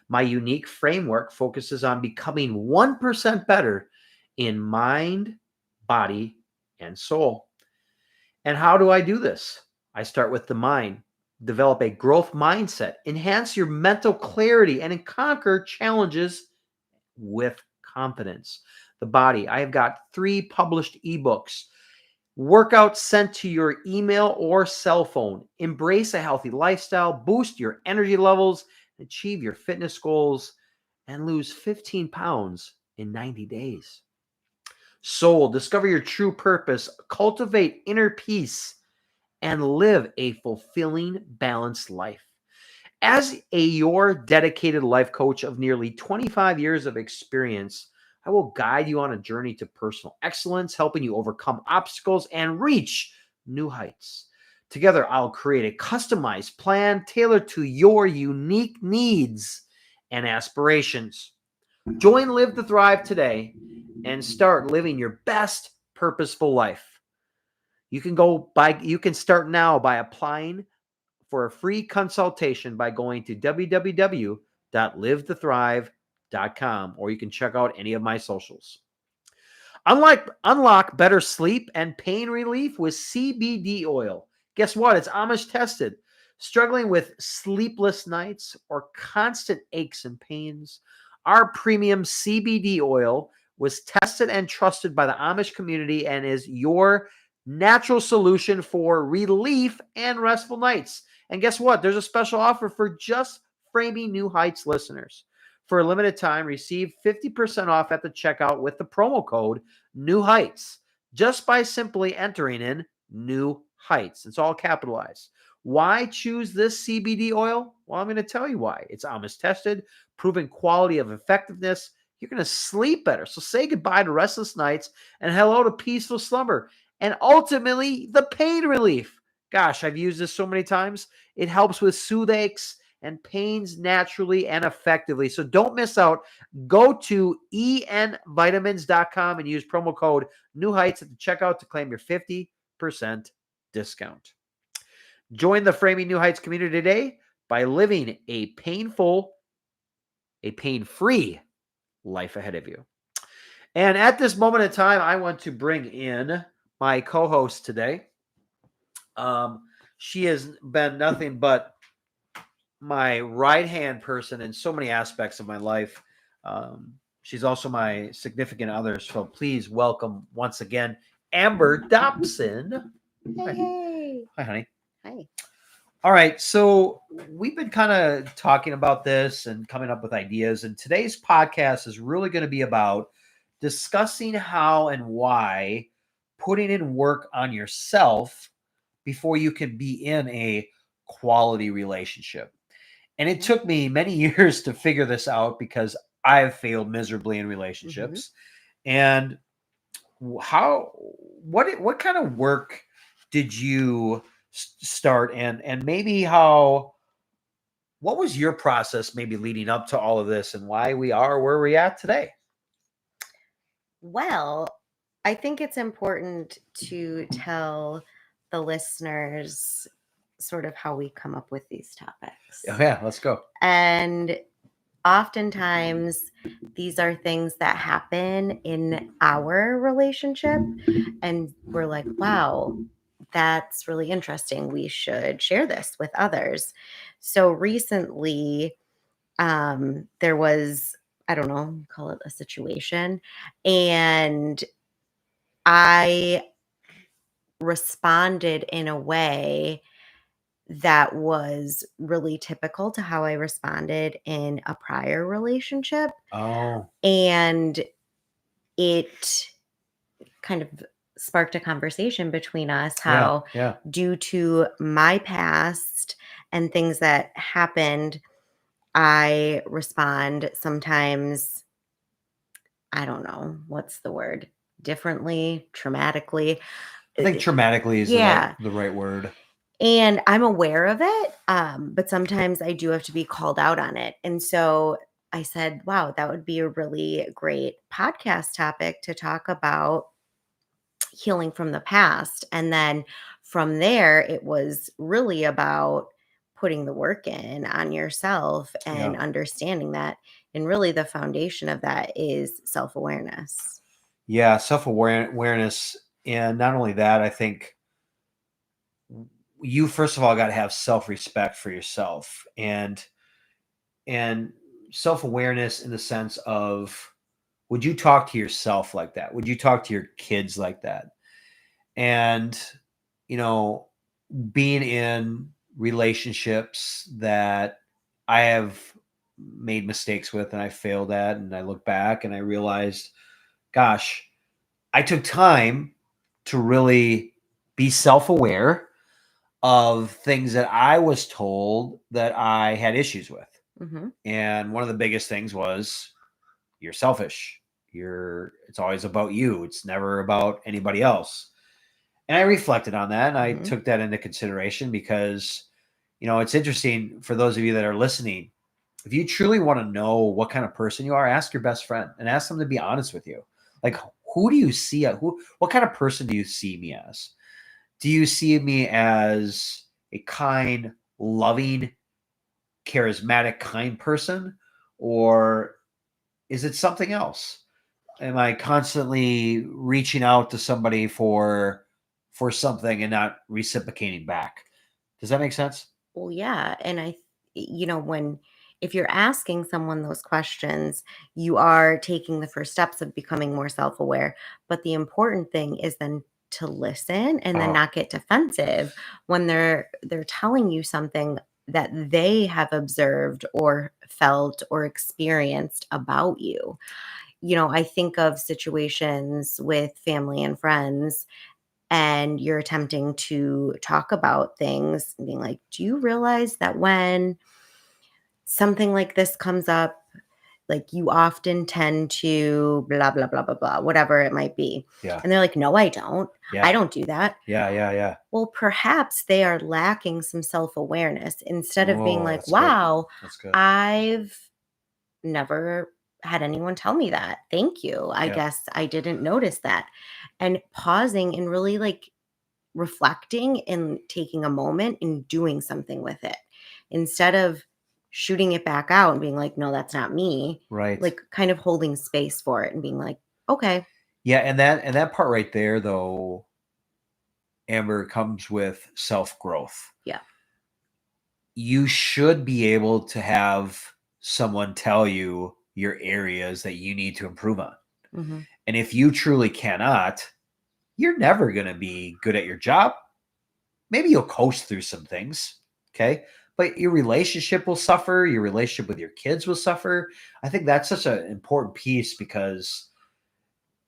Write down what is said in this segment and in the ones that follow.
My unique framework focuses on becoming 1% better in mind, body, and soul. And how do I do this? I start with the mind. Develop a growth mindset, enhance your mental clarity, and conquer challenges with confidence. The body. I have got 3 published ebooks. Workouts sent to your email or cell phone. Embrace a healthy lifestyle, boost your energy levels, achieve your fitness goals, and lose 15 pounds in 90 days. Soul. Discover your true purpose, cultivate inner peace, and live a fulfilling, balanced life. As your dedicated life coach of nearly 25 years of experience, I will guide you on a journey to personal excellence, helping you overcome obstacles and reach new heights. Together, I'll create a customized plan tailored to your unique needs and aspirations. Join Live to Thrive today and start living your best purposeful life. You can start now by applying for a free consultation by going to www.livetothrive.com, or you can check out any of my socials. Unlock better sleep and pain relief with CBD oil. Guess what? It's Amish tested. Struggling with sleepless nights or constant aches and pains? Our premium CBD oil was tested and trusted by the Amish community and is your natural solution for relief and restful nights. And guess what? There's a special offer for just Framing New Heights listeners. For a limited time, receive 50% off at the checkout with the promo code New Heights, just by simply entering in New Heights. It's all capitalized. Why choose this CBD oil? Well, I'm going to tell you why. It's Amish tested, proven quality of effectiveness. You're going to sleep better. So say goodbye to restless nights and hello to peaceful slumber. And ultimately, the pain relief. Gosh, I've used this so many times. It helps with soothaches and pains naturally and effectively. So don't miss out. Go to envitamins.com and use promo code New Heights at the checkout to claim your 50% discount. Join the Framing New Heights community today by living a pain-free life ahead of you. And at this moment in time, I want to bring in my co-host today. She has been nothing but my right-hand person in so many aspects of my life. She's also my significant other. So please welcome once again, Amber Dobson. Hey. Hi, honey. Hi. All right. So we've been kind of talking about this and coming up with ideas. And today's podcast is really going to be about discussing how and why putting in work on yourself before you can be in a quality relationship. And it took me many years to figure this out because I've failed miserably in relationships. And what kind of work did you start, and maybe what was your process maybe leading up to all of this and why we are where we're at today? Well, I think it's important to tell the listeners sort of how we come up with these topics. Oh, yeah, let's go. And oftentimes these are things that happen in our relationship and we're like, wow, that's really interesting. We should share this with others. So recently, there was, I don't know, call it a situation, and I responded in a way that was really typical to how I responded in a prior relationship. Oh, And it kind of sparked a conversation between us how, due to my past and things that happened, I respond sometimes, I don't know, what's the word, differently, traumatically. I think traumatically is the right word. And I'm aware of it, but sometimes I do have to be called out on it. And so I said, wow, that would be a really great podcast topic to talk about healing from the past. And then from there, it was really about putting the work in on yourself and Yeah. understanding that. And really, the foundation of that is self-awareness. Yeah. Awareness. And not only that, I think you, first of all, got to have self-respect for yourself and self-awareness in the sense of, would you talk to yourself like that? Would you talk to your kids like that? And, you know, being in relationships that I have made mistakes with and I failed at, and I look back and I realized, gosh, I took time to really be self-aware of things that I was told that I had issues with. Mm-hmm. And one of the biggest things was, you're selfish. It's always about you. It's never about anybody else. And I reflected on that and I Mm-hmm. took that into consideration because, it's interesting for those of you that are listening. If you truly want to know what kind of person you are, ask your best friend and ask them to be honest with you. Like, who do you see? What kind of person do you see me as? Do you see me as a kind, loving, charismatic, kind person? Or is it something else? Am I constantly reaching out to somebody for something and not reciprocating back? Does that make sense? Well, yeah. And if you're asking someone those questions, you are taking the first steps of becoming more self aware. But the important thing is then to listen and then Oh, not get defensive when they're telling you something that they have observed or felt or experienced about you. I think of situations with family and friends, and you're attempting to talk about things and being like, do you realize that when something like this comes up, like you often tend to blah, blah, blah, blah, blah, whatever it might be. yeah, And they're like, no, I don't. I yeah, don't do that. yeah, yeah, yeah. Well, perhaps they are lacking some self awareness instead of being Oh, like, that's good. wow, That's good. I've never had anyone tell me that. Thank you. I Yeah, guess I didn't notice that. And pausing and really like reflecting and taking a moment and doing something with it instead of shooting it back out and being like, no, that's not me. right. Like kind of holding space for it and being like, okay. Yeah, and that part right there, though, Amber, comes with self growth. Yeah. You should be able to have someone tell you your areas that you need to improve on. Hmm. And if you truly cannot, you're never going to be good at your job. Maybe you'll coast through some things, okay? But your relationship will suffer. Your relationship with your kids will suffer. I think that's such an important piece because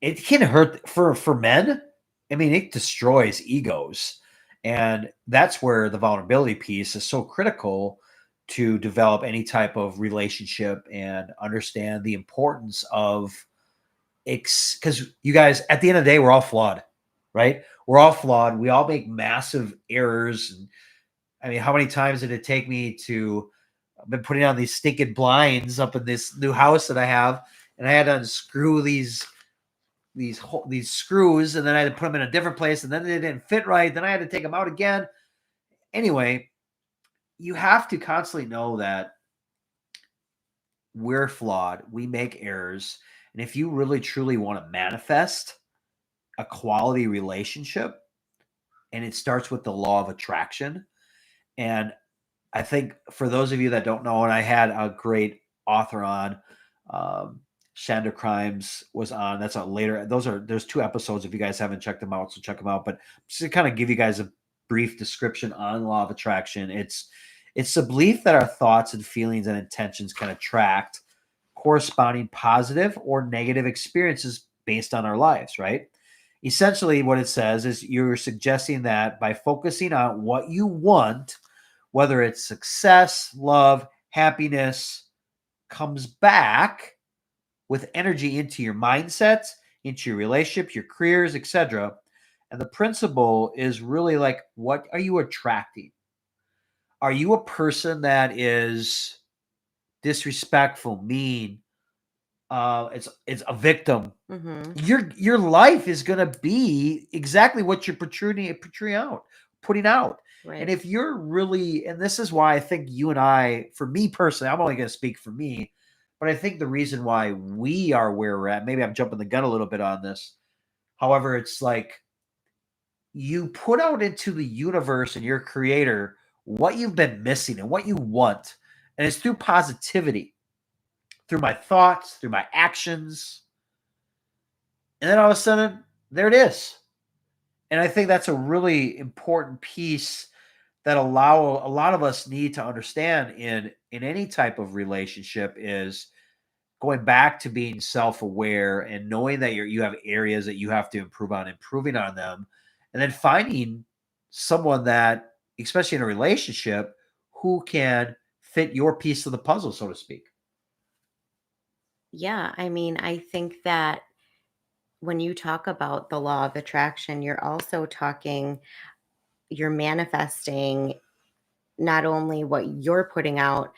it can hurt for men. I mean, it destroys egos. And that's where the vulnerability piece is so critical to develop any type of relationship and understand the importance of because you guys, at the end of the day, we're all flawed, right? We're all flawed. We all make massive errors. And I mean, how many times did it take me to? I've been putting on these stinking blinds up in this new house that I have, and I had to unscrew these screws, and then I had to put them in a different place, and then they didn't fit right. Then I had to take them out again. Anyway, you have to constantly know that we're flawed. We make errors. And if you really truly want to manifest a quality relationship, and it starts with the law of attraction. And I think for those of you that don't know, and I had a great author on, Shanda Crimes was on. That's a later. There's 2 episodes if you guys haven't checked them out, so check them out. But just to kind of give you guys a brief description on law of attraction, it's the belief that our thoughts and feelings and intentions can attract corresponding positive or negative experiences based on our lives, right? Essentially, what it says is you're suggesting that by focusing on what you want, whether it's success, love, happiness, comes back with energy into your mindsets, into your relationships, your careers, etc. And the principle is really like, what are you attracting? Are you a person that is disrespectful, mean? It's a victim. Hmm. Your life is going to be exactly what you're putting out. Right. And if you're really, and this is why I think you and I, for me personally, I'm only going to speak for me, but I think the reason why we are where we're at, maybe I'm jumping the gun a little bit on this. However, it's like you put out into the universe and your creator what you've been missing and what you want. And it's through positivity, through my thoughts, through my actions. And then all of a sudden, there it is. And I think that's a really important piece that a lot of us need to understand in any type of relationship is going back to being self-aware and knowing that you have areas that you have to improve on, improving on them, and then finding someone that, especially in a relationship, who can fit your piece of the puzzle, so to speak. Yeah, I mean, I think that when you talk about the law of attraction, you're manifesting not only what you're putting out,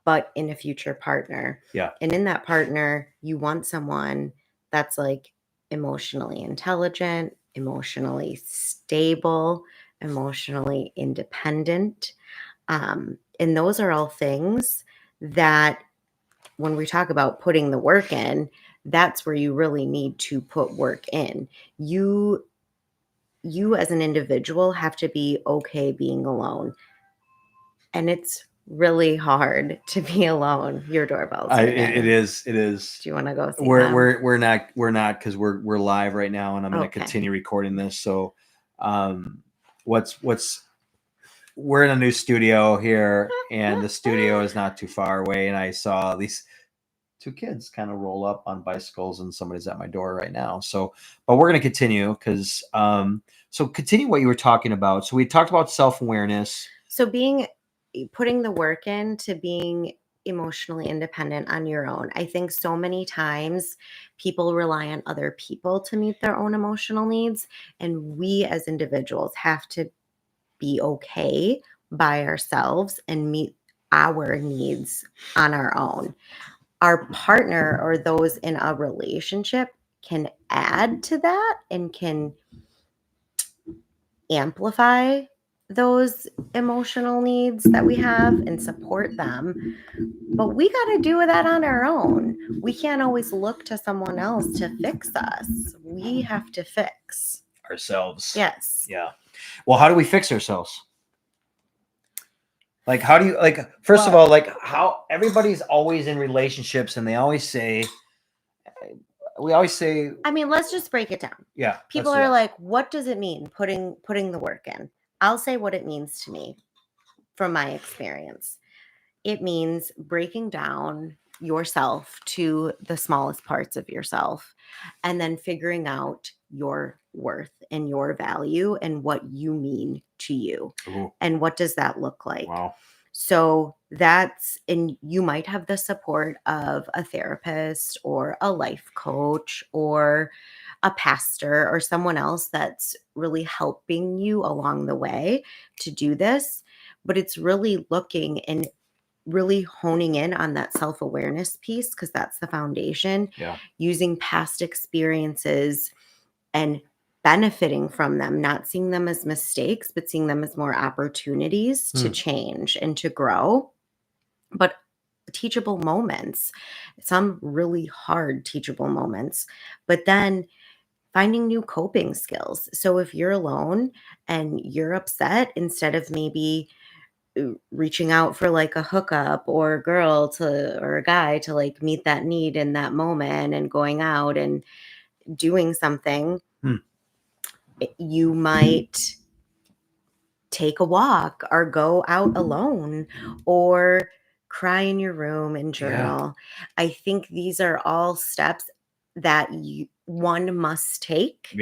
but in a future partner. Yeah. And in that partner, you want someone that's like emotionally intelligent, emotionally stable, emotionally independent. And those are all things that when we talk about putting the work in, that's where you really need to put work in. You as an individual have to be okay being alone. And it's really hard to be alone. Your doorbell's ringing. It is. It is. Do you want to go see We're them? we're not because we're live right now, and I'm going to Okay. continue recording this. So, what's we're in a new studio here, and the studio is not too far away, and I saw these two kids kind of roll up on bicycles, and somebody's at my door right now. So, but we're going to continue because so continue what you were talking about. So we talked about self-awareness. So putting the work in to being emotionally independent on your own. I think so many times people rely on other people to meet their own emotional needs, and we as individuals have to be okay by ourselves and meet our needs on our own. Our partner or those in a relationship can add to that and can amplify those emotional needs that we have and support them. But we got to do that on our own. We can't always look to someone else to fix us. We have to fix Ourselves. Yes. Yeah. Well, how do we fix ourselves? Like, how do you, like, first of all, like, how everybody's always in relationships and they always say, I mean, let's just break it down. Yeah. People are like, what does it mean putting the work in? I'll say what it means to me from my experience. It means breaking down yourself to the smallest parts of yourself and then figuring out your worth and your value and what you mean to you. Ooh. And what does that look like? Wow. So and you might have the support of a therapist or a life coach or a pastor or someone else that's really helping you along the way to do this. But it's really looking and really honing in on that self-awareness piece because that's the foundation. Yeah. Using past experiences and benefiting from them, not seeing them as mistakes, but seeing them as more opportunities to change and to grow. But teachable moments, some really hard teachable moments, but then finding new coping skills. So if you're alone and you're upset, instead of maybe reaching out for like a hookup or a girl to or a guy to like meet that need in that moment and going out and doing something, you might take a walk or go out alone or cry in your room and journal. Yeah. I think these are all steps that one must take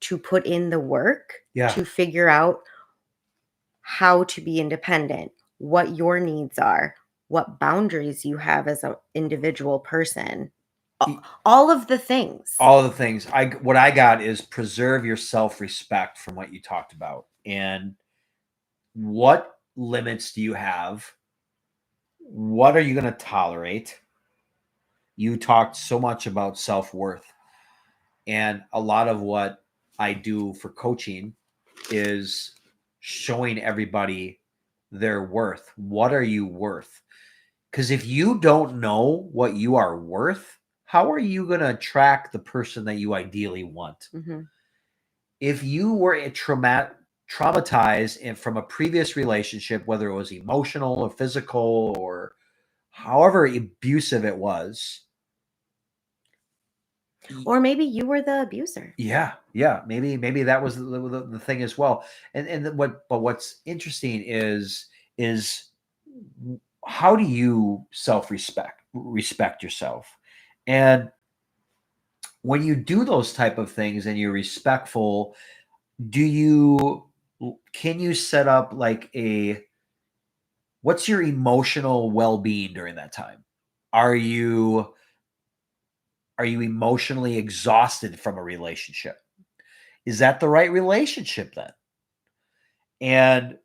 to put in the work to figure out how to be independent, what your needs are, what boundaries you have as an individual person. All of the things. All of the things. What I got is preserve your self-respect from what you talked about. And what limits do you have? What are you going to tolerate? You talked so much about self-worth. And a lot of what I do for coaching is showing everybody their worth. What are you worth? Because if you don't know what you are worth, how are you going to attract the person that you ideally want? Mm-hmm. If you were traumatized from a previous relationship, whether it was emotional or physical or however abusive it was, or maybe you were the abuser. Yeah, maybe that was the thing as well. And what's interesting is how do you respect yourself? And when you do those type of things and you're respectful, can you set up like what's your emotional well-being during that time? Are you emotionally exhausted from a relationship? Is that the right relationship then? And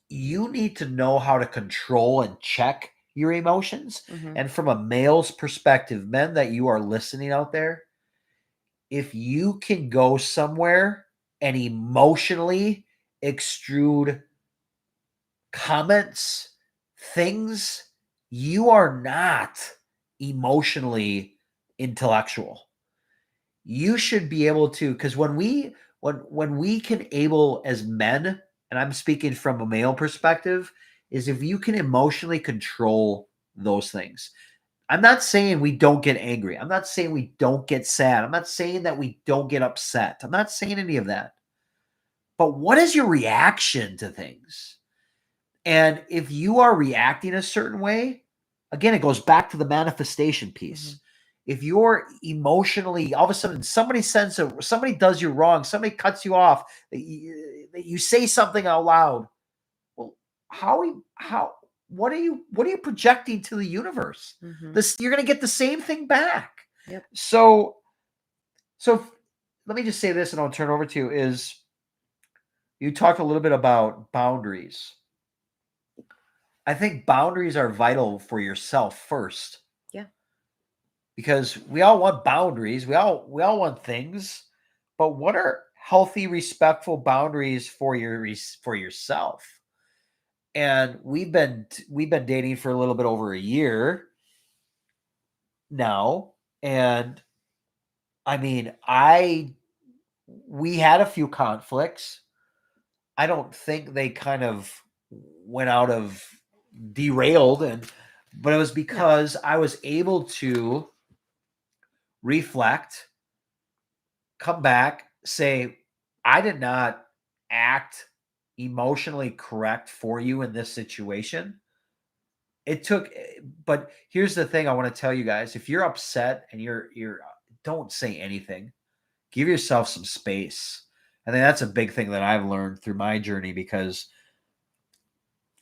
you need to know how to control and check your emotions. Mm-hmm. And from a male's perspective, men that you are listening out there, if you can go somewhere and emotionally extrude comments, things, you are not emotionally intellectual. You should be able to, because when we can able as men, and I'm speaking from a male perspective, is if you can emotionally control those things. I'm not saying we don't get angry. I'm not saying we don't get sad. I'm not saying that we don't get upset. I'm not saying any of that. But what is your reaction to things? And if you are reacting a certain way, again, it goes back to the manifestation piece. Mm-hmm. If you're emotionally, all of a sudden, somebody does you wrong, somebody cuts you off, that you say something out loud. Well, what are you projecting to the universe? Mm-hmm. You're going to get the same thing back. Yep. So let me just say this, and I'll turn it over to you. Is you talked a little bit about boundaries. I think boundaries are vital for yourself first. Yeah. Because we all want boundaries. We all want things. But what are healthy, respectful boundaries for yourself? And we've been dating for a little bit over a year now, and I mean, we had a few conflicts. I don't think they kind of went out of derailed, but it was because I was able to reflect, come back, say, I did not act emotionally correct for you in this situation. It took, but here's the thing I want to tell you guys. If you're upset and you're don't say anything. Give yourself some space. I think that's a big thing that I've learned through my journey, because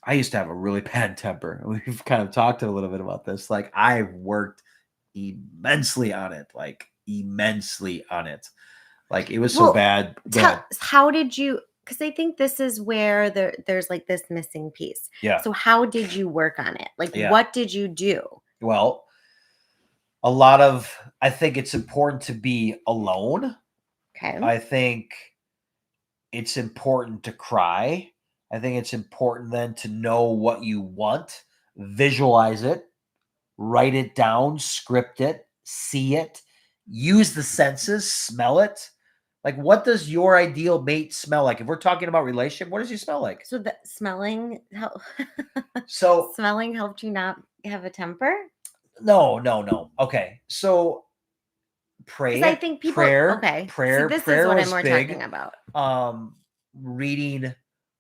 I used to have a really bad temper. We've kind of talked a little bit about this. Like, I've worked immensely on it. Like, it was so bad. How did you, because I think this is where there's like this missing piece. Yeah. So how did you work on it? Like, Yeah. what did you do? Well, I think it's important to be alone. Okay. I think it's important to cry. I think it's important then to know what you want, visualize it, write it down, script it, see it, use the senses, smell it. Like, what does your ideal mate smell like? If we're talking about relationship, what does he smell like? So the smelling smelling helped you not have a temper? No. Okay. So Because I think people prayer this prayer is what was I'm more big. talking about.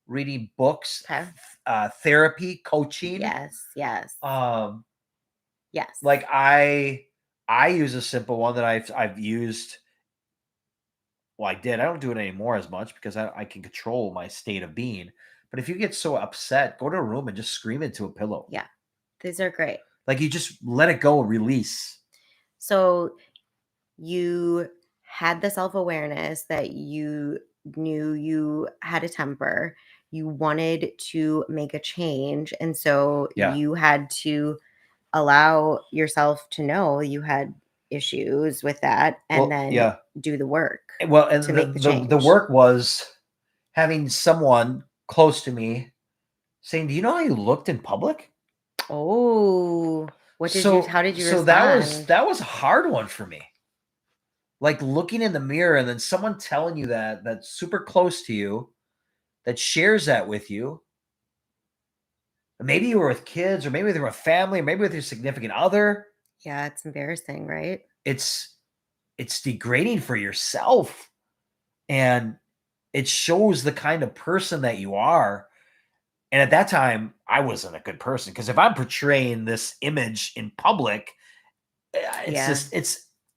Reading books, Okay. Therapy, coaching. Yes. Yes. Like, I use a simple one that I've used. Well, I did. I don't do it anymore as much because I can control my state of being. But if you get so upset, go to a room and just scream into a pillow. Yeah. These are great. Like, you just let it go, release. So you had the self-awareness that you knew you had a temper. You wanted to make a change. And so you had to allow yourself to know you had issues with that, and then do the work. Well, and to make the change. the work was having someone close to me saying, "Do you know how you looked in public?" Oh, how did you So that was respond? a hard one for me. Like looking in the mirror and then someone telling you that that's super close to you, that shares that with you. Maybe you were with kids, or maybe they were a family, or maybe with your significant other. Yeah, it's embarrassing, right? It's degrading for yourself, and it shows the kind of person that you are. And at that time, I wasn't a good person, because if I'm portraying this image in public, it's Yeah. just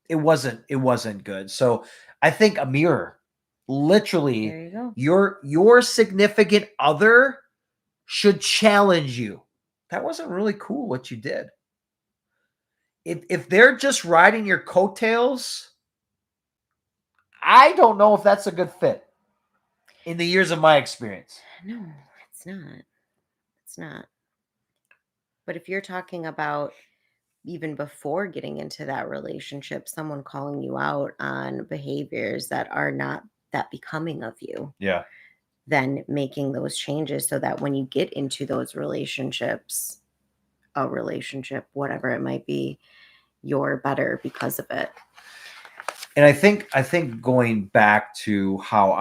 it wasn't good. So I think a mirror, literally, There you go. your significant other should challenge you. That wasn't really cool what you did. If they're just riding your coattails, I don't know if that's a good fit in the years of my experience. No, it's not. It's not. But if you're talking about even before getting into that relationship, someone calling you out on behaviors that are not that becoming of you, Yeah. then making those changes so that when you get into those relationships, a relationship, whatever it might be, you're better because of it. And I think going back to how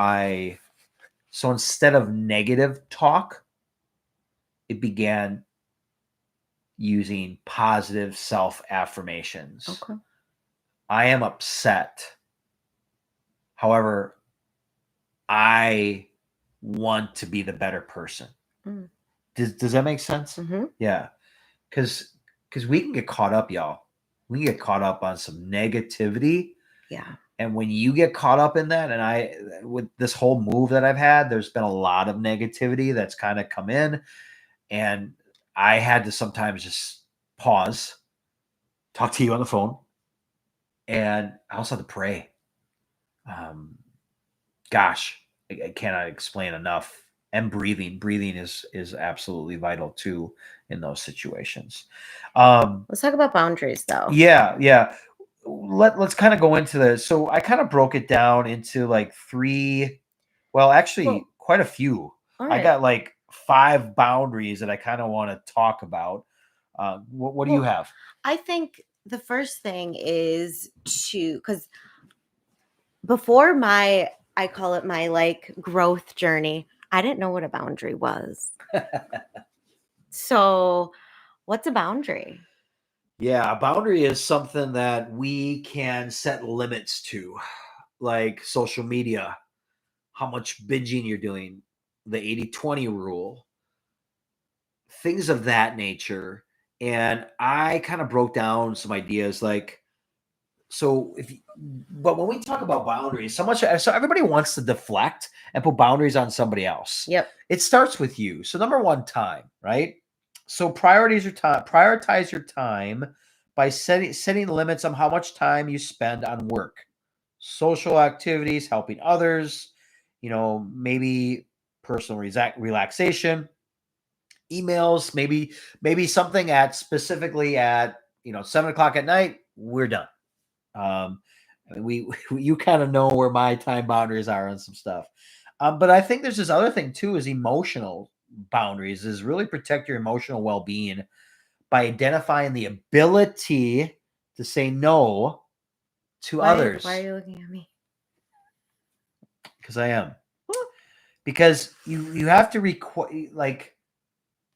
so instead of negative talk, it began using positive self-affirmations. Okay. I am upset. However, I want to be the better person. Mm. Does that make sense? Mm-hmm. Yeah. Because we can get caught up, y'all. We can get caught up on some negativity. Yeah. And when you get caught up in that, and with this whole move that I've had, there's been a lot of negativity that's kind of come in. And I had to sometimes just pause, talk to you on the phone, and I also had to pray. Gosh, I cannot explain enough. And breathing is absolutely vital too in those situations. Let's talk about boundaries though. Yeah. Let's kind of go into this. So I kind of broke it down into like three, well, actually quite a few. All I right. got like 5 boundaries that I kind of want to talk about. What do you have? I think the first thing is because before I call it my like growth journey, I didn't know what a boundary was. So, what's a boundary? Yeah, a boundary is something that we can set limits to, like social media, how much binging you're doing, the 80-20 rule, things of that nature. And I kind of broke down some ideas like, but when we talk about boundaries, so everybody wants to deflect and put boundaries on somebody else. Yep. It starts with you. So number one, time, right? So prioritize your time by setting limits on how much time you spend on work, social activities, helping others, maybe personal relaxation, emails, maybe something at specifically at 7 o'clock at night. We're done. You kind of know where my time boundaries are on some stuff. But I think there's this other thing too, is emotional boundaries, is really protect your emotional well-being by identifying the ability to say no to others. Why are you looking at me? Because I am. Because you have to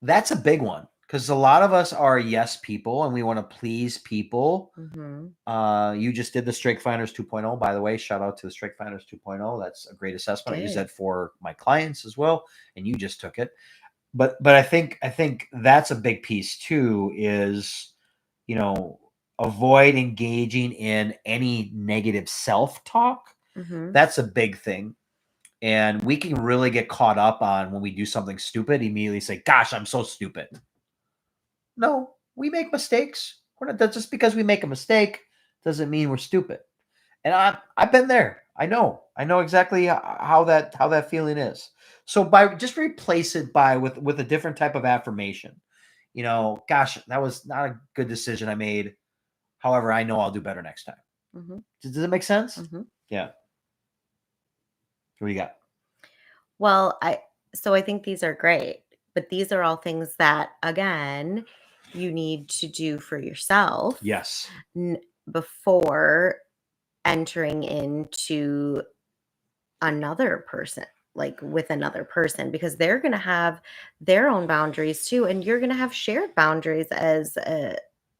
that's a big one, because a lot of us are yes people and we want to please people. Mm-hmm. You just did the Strength Finders 2.0, by the way. Shout out to the Strength Finders 2.0. That's a great assessment. I use that for my clients as well, and you just took it. But I think that's a big piece too, is avoid engaging in any negative self-talk. Mm-hmm. That's a big thing. And we can really get caught up on, when we do something stupid, immediately say, gosh, I'm so stupid. No, we make mistakes. We're not, just because we make a mistake doesn't mean we're stupid. And I've been there. I know exactly how that feeling is. So just replace it with a different type of affirmation. Gosh, that was not a good decision I made. However, I know I'll do better next time. Mm-hmm. Does it make sense? Mm-hmm. Yeah. What do you got? Well, I think these are great, but these are all things that, again, you need to do for yourself Yes. before entering into another person, like with another person, because they're going to have their own boundaries too, and you're going to have shared boundaries as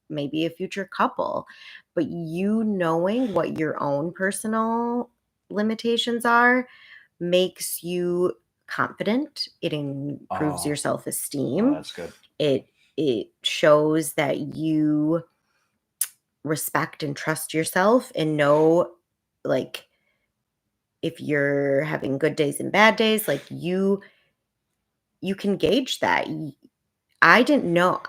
maybe a future couple. But you knowing what your own personal limitations are makes you confident. It improves your Oh, oh, self-esteem. that's good. It shows that you respect and trust yourself and know, like, if you're having good days and bad days, like, you can gauge that. I didn't know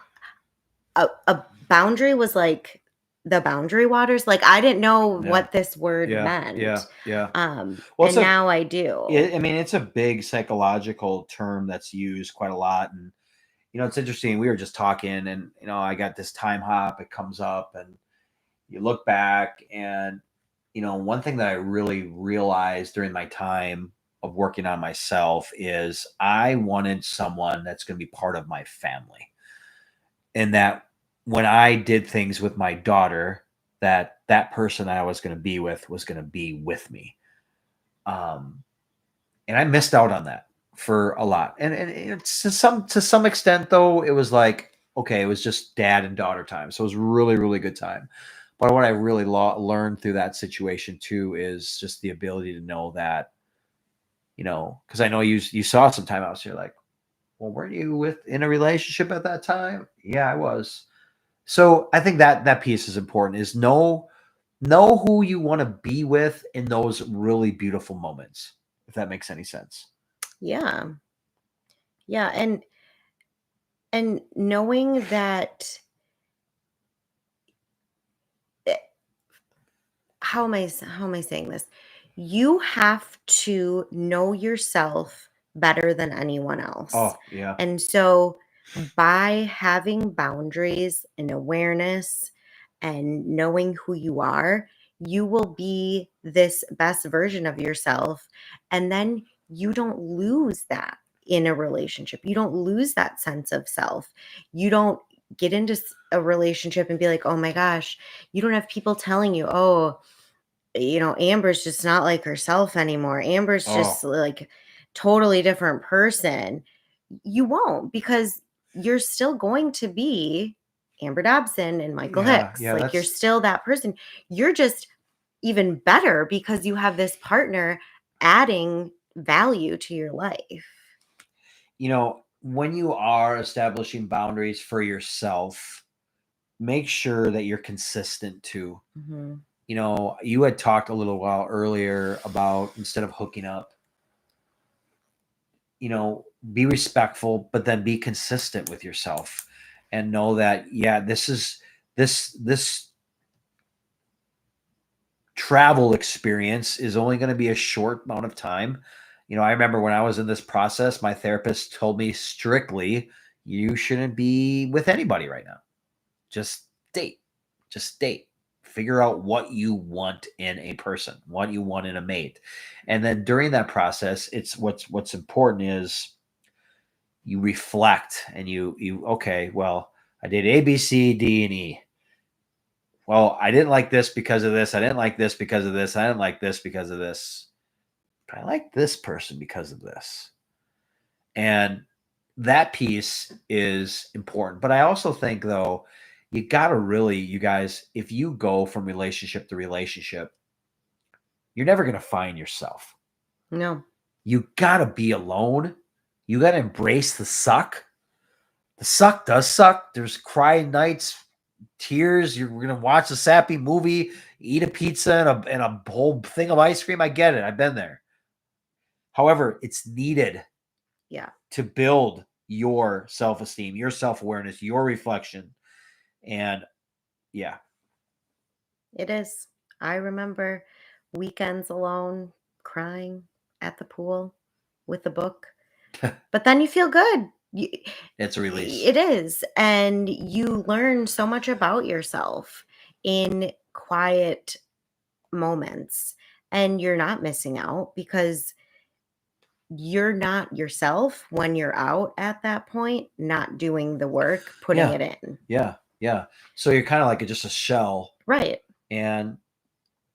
a boundary was like the boundary waters. Like, I didn't know Yeah. what this word Yeah. Yeah. meant. Yeah. Well, it's And a, now I do. I mean, it's a big psychological term that's used quite a lot. And, it's interesting. We were just talking and, I got this time hop, it comes up and you look back and, one thing that I really realized during my time of working on myself is I wanted someone that's going to be part of my family. And that when I did things with my daughter, that person I was going to be with was going to be with me. Um, and I missed out on that for a lot. And it's to some extent though, it was like, okay, it was just dad and daughter time. So it was really, really good time. But what I really learned through that situation too is just the ability to know that, because I know you saw some timeouts. You're like, well, weren't you in a relationship at that time? Yeah, I was. So I think that piece is important. Is know who you want to be with in those really beautiful moments. If that makes any sense. Yeah. Yeah, and knowing that, eh, how am I saying this? You have to know yourself better than anyone else. Oh yeah. And so by having boundaries and awareness and knowing who you are, you will be this best version of yourself. And then you don't lose that in a relationship. You don't lose that sense of self. You don't get into a relationship and be like, oh my gosh, you don't have people telling you, oh, Amber's just not like herself anymore. Amber's just Oh like totally different person. You won't, because you're still going to be Amber Dobson and Michael yeah, Hicks. yeah. Like, you're That's still that person. You're just even better because you have this partner adding value to your life. when you are establishing boundaries for yourself, make sure that you're consistent too. Hmm. You had talked a little while earlier about instead of hooking up, be respectful, but then be consistent with yourself and know that, yeah, this travel experience is only going to be a short amount of time. I remember when I was in this process, my therapist told me strictly, you shouldn't be with anybody right now. Just date. Just date. Figure out what you want in a person, what you want in a mate. And then during that process, it's what's important is you reflect and you okay, well, I did A, B, C, D, and E. Well, I didn't like this because of this. I didn't like this because of this. I didn't like this because of this. But I like this person because of this. And that piece is important. But I also think, though, you got to really, you guys, if you go from relationship to relationship, you're never going to find yourself. No. You got to be alone. You got to embrace the suck. The suck does suck. There's crying nights, tears. You're going to watch a sappy movie, eat a pizza and a whole thing of ice cream. I get it. I've been there. However, it's needed Yeah, to build your self-esteem, your self-awareness, your reflection. And yeah. it is. I remember weekends alone, crying at the pool with a book. But then you feel good. It's a release. It is. And you learn so much about yourself in quiet moments. And you're not missing out because you're not yourself when you're out at that point, not doing the work, putting Yeah. it in. Yeah. So you're kind of like just a shell. Right. And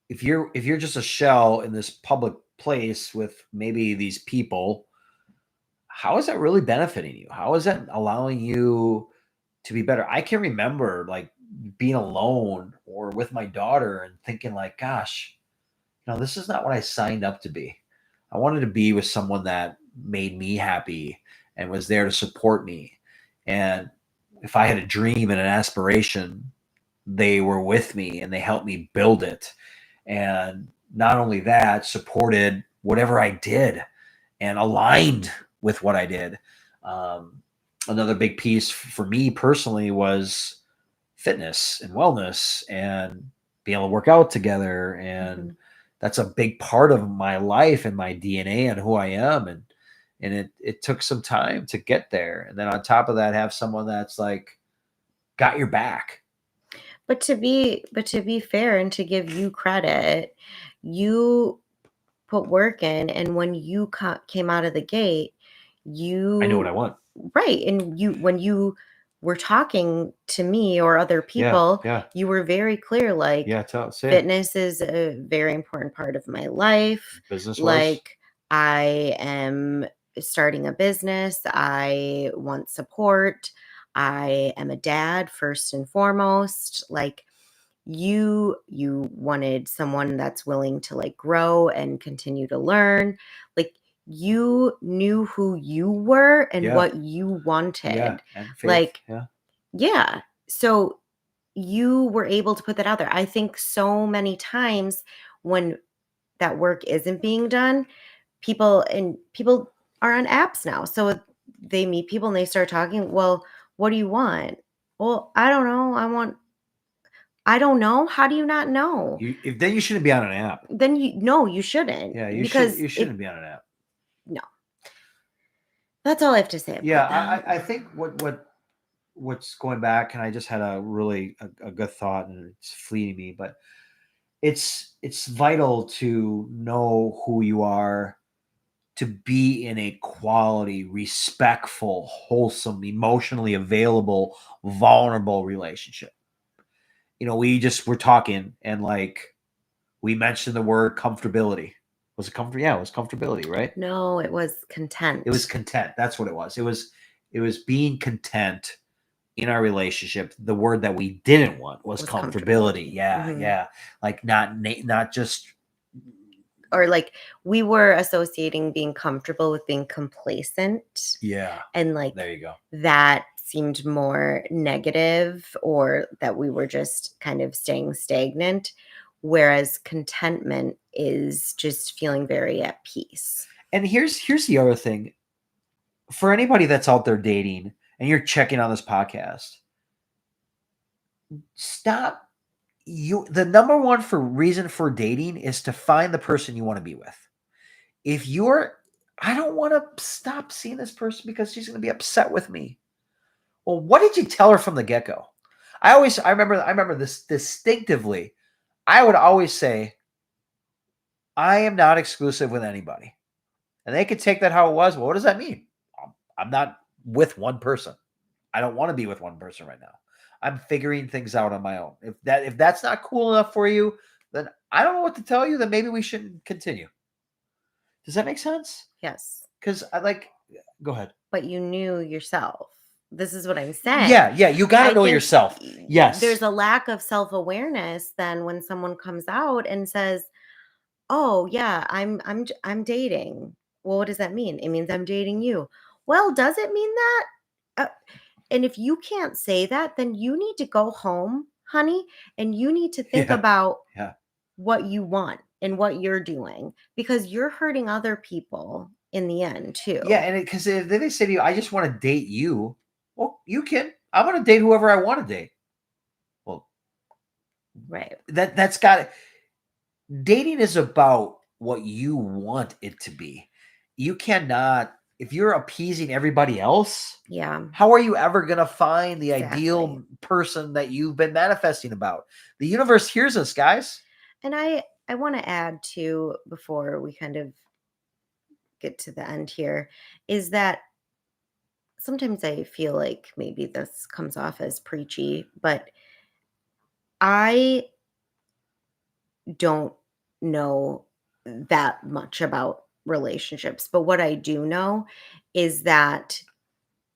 if you're just a shell in this public place with maybe these people, how is that really benefiting you? How is that allowing you to be better? I can remember like being alone or with my daughter and thinking like, gosh, this is not what I signed up to be. I wanted to be with someone that made me happy and was there to support me. And if I had a dream and an aspiration, they were with me and they helped me build it. And not only that, supported whatever I did and aligned with what I did. Another big piece for me personally was fitness and wellness and being able to work out together. And that's a big part of my life and my DNA and who I am. And it took some time to get there. And then on top of that, have someone that's like got your back. But to be fair and to give you credit, you put work in, and when you came out of the gate, I know what I want. Right. And when you were talking to me or other people, Yeah. you were very clear, like, Yeah. Say it. fitness is a very important part of my life. Business wise. Like, I am starting a business. I want support. I am a dad first and foremost. Like, you wanted someone that's willing to like grow and continue to learn. Like, you knew who you were and Yeah. what you wanted. Yeah. And faith. Like, yeah. Yeah. So you were able to put that out there. I think so many times when that work isn't being done, people are on apps now. So they meet people and they start talking. Well, what do you want? Well, I don't know. I don't know. How do you not know? Then you shouldn't be on an app. Then you shouldn't. Yeah, you shouldn't be on an app. No. That's all I have to say about that. I think what's going back, and I just had a really a good thought, and it's fleeting me, but it's vital to know who you are, to be in a quality, respectful, wholesome, emotionally available, vulnerable relationship. We're talking and like we mentioned the word comfortability. Was it comfort? Yeah, it was comfortability, right? No, it was content. It was content. That's what it was. It was being content in our relationship. The word that we didn't want was comfortability. Yeah, yeah. Like not just, or like we were associating being comfortable with being complacent. Yeah. And like there you go. That seemed more negative, or that we were just kind of staying stagnant. Whereas contentment is just feeling very at peace. And here's the other thing. For anybody that's out there dating and you're checking on this podcast, stop. The number one reason for dating is to find the person you want to be with. If I don't want to stop seeing this person because she's going to be upset with me. Well, what did you tell her from the get-go? I remember this distinctively. I would always say, I am not exclusive with anybody. And they could take that how it was. Well, what does that mean? I'm not with one person. I don't want to be with one person right now. I'm figuring things out on my own. If that's not cool enough for you, then I don't know what to tell you. Then maybe we shouldn't continue. Does that make sense? Yes. Because go ahead. But you knew yourself. This is what I'm saying. Yeah. You got to know yourself. Yes. There's a lack of self-awareness then when someone comes out and says, "Oh, yeah, I'm dating." Well, what does that mean? It means I'm dating you. Well, does it mean that? And if you can't say that, then you need to go home, honey, and you need to think about what you want and what you're doing, because you're hurting other people in the end too. Yeah, and because if they say to you, "I just want to date you," well, you can. I'm going to date whoever I want to date. Well, right. That's got it. Dating is about what you want it to be. You cannot, if you're appeasing everybody else, how are you ever going to find the ideal person that you've been manifesting about? The universe hears us, guys. And I want to add to, before we kind of get to the end here, is that sometimes I feel like maybe this comes off as preachy, but I don't know that much about relationships. But what I do know is that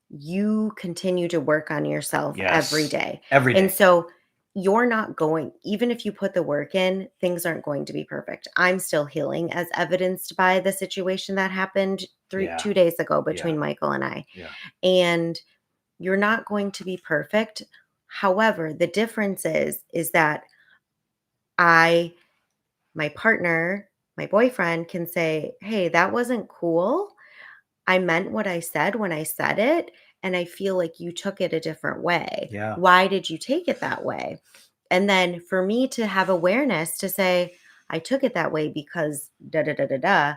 you continue to work on yourself every Yes. day. Every And day. so you're not going, even if you put the work in, things aren't going to be perfect. I'm still healing, as evidenced by the situation that happened Yeah. 2 days ago Yeah. between Michael and I. Yeah. And you're not going to be perfect. However, the difference is that my partner, my boyfriend can say, "Hey, that wasn't cool. I meant what I said when I said it, and I feel like you took it a different way. Yeah. Why did you take it that way?" And then for me to have awareness to say, "I took it that way because da da da da da.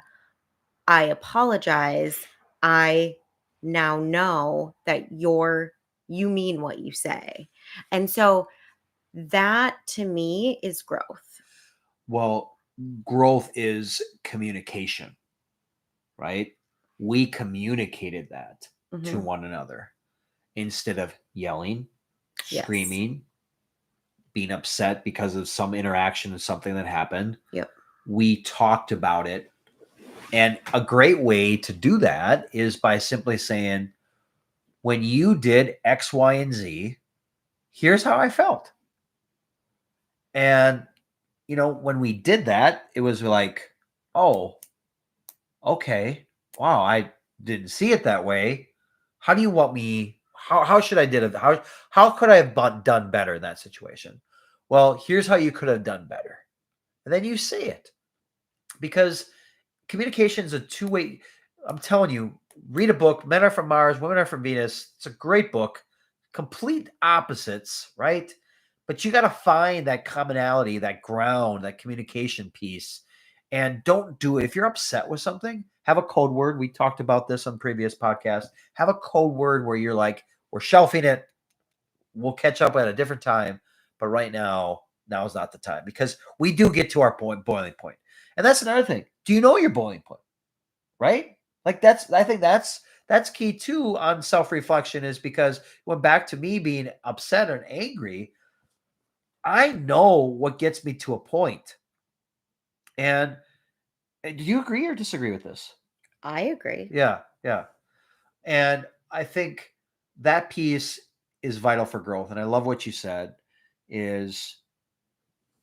I apologize. I now know that you mean what you say." And so that to me is growth. Well, growth is communication, right? We communicated that to Mhm. one another instead of yelling, Yes. screaming, being upset because of some interaction or something that happened. Yep. We talked about it. And a great way to do that is by simply saying, when you did X, Y, and Z, here's how I felt. And, when we did that, it was like, oh, okay, wow, I didn't see it that way. How do you want me? How should I did it? How could I have done better in that situation? Well, here's how you could have done better, and then you say it, because communication is a two-way. I'm telling you, read a book. Men Are From Mars, Women Are From Venus. It's a great book. Complete opposites, right? But you got to find that commonality, that ground, that communication piece. And don't do it. If you're upset with something, have a code word. We talked about this on previous podcasts. Have a code word where you're like, we're shelving it. We'll catch up at a different time. But right now is not the time, because we do get to our boiling point. And that's another thing. Do you know your boiling point? Right? Like I think that's key too on self-reflection, is because when back to me being upset and angry, I know what gets me to a point. And do you agree or disagree with this? I agree. Yeah, yeah. And I think that piece is vital for growth. And I love what you said, is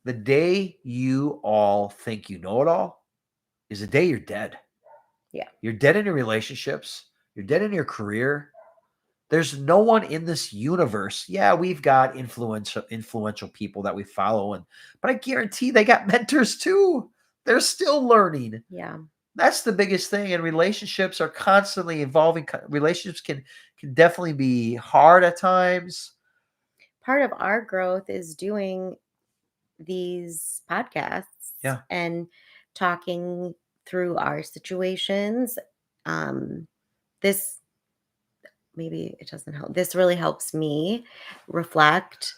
the day you all think you know it all is the day you're dead. Yeah. You're dead in your relationships. You're dead in your career. There's no one in this universe. Yeah, we've got influential people that we follow, but I guarantee they got mentors too. They're still learning. Yeah. That's the biggest thing. And relationships are constantly evolving. Relationships can definitely be hard at times. Part of our growth is doing these podcasts Yeah. and talking through our situations. This maybe it doesn't help. This really helps me reflect.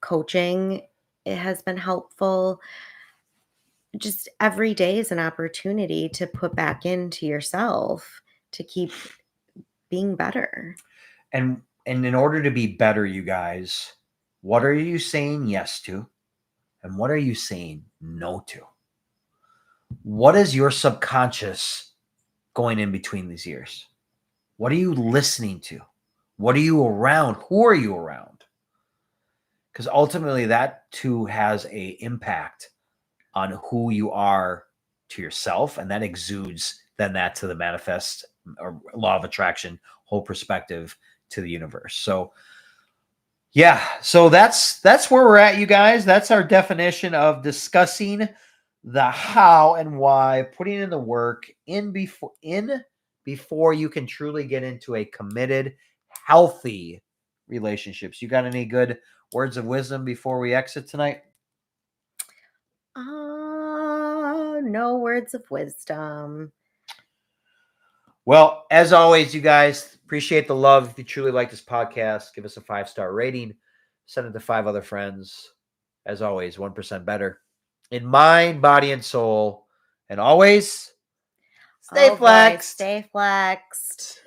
Coaching, it has been helpful. Just every day is an opportunity to put back into yourself to keep being better. And in order to be better, you guys, what are you saying yes to? And what are you saying no to? What is your subconscious going in between these ears? What are you listening to? What are you around? Who are you around? Because ultimately that too has a impact on who you are to yourself, and that exudes then that to the manifest or law of attraction whole perspective to the universe. So yeah, so that's where we're at, you guys. That's our definition of discussing the how and why, putting in the work before you can truly get into a committed, healthy relationships. You got any good words of wisdom before we exit tonight? No words of wisdom. Well, as always, you guys, appreciate the love. If you truly like this podcast, give us a 5-star rating. Send it to 5 other friends. As always, 1% better in mind, body, and soul. And always Stay Oh boy, flexed. stay flexed.